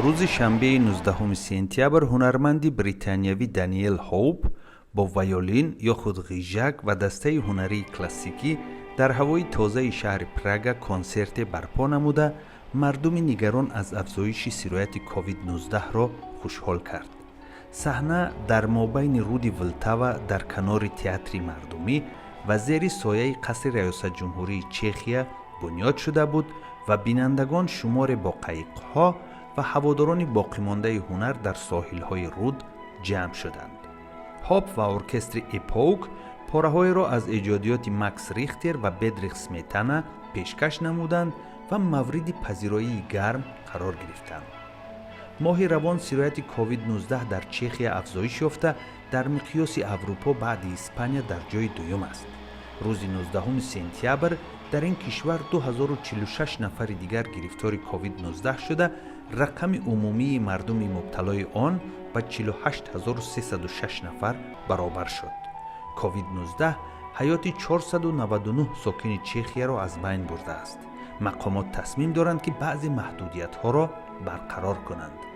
روز شنبه 19 سپتامبر هنرمند بریتانیایی دانیل هوپ با ویولین یا خود غیژک و دسته هنری کلاسیکی در هوای تازه شهر پراگ کنسرت برپا نموده مردم نگران از افزایش سرایت کووید 19 را خوشحال کرد. صحنه در مابین رود ولتاوا در کنار تئاتر مردمی و زیر سایه قصر ریاست جمهوری چخیا بنیاد شده بود و بینندگان شمار با قایق‌ها و هواداران باقی مانده هنر در ساحل‌های رود جمع شدند. هاپ و ارکستر اپوک پاره‌های را از ایجادیات مکس ریختر و بدریخ سمیتانا پیشکش نمودند و مورد پذیرایی گرم قرار گرفتند. ماه روان سرایت کووید 19 در چخیا افزایش یافته در مقیاس اروپا بعد اسپانیا در جای دوم است. روز 19 سپتامبر در این کشور 2046 نفر دیگر گرفتار کووید 19 شده، رقم عمومی مردم مبتلای آن به 48306 نفر برابر شد. کووید 19 حیات 499 ساکن چخیا را از بین برده است. مقامات تصمیم دارند که بعضی محدودیت ها را برقرار کنند.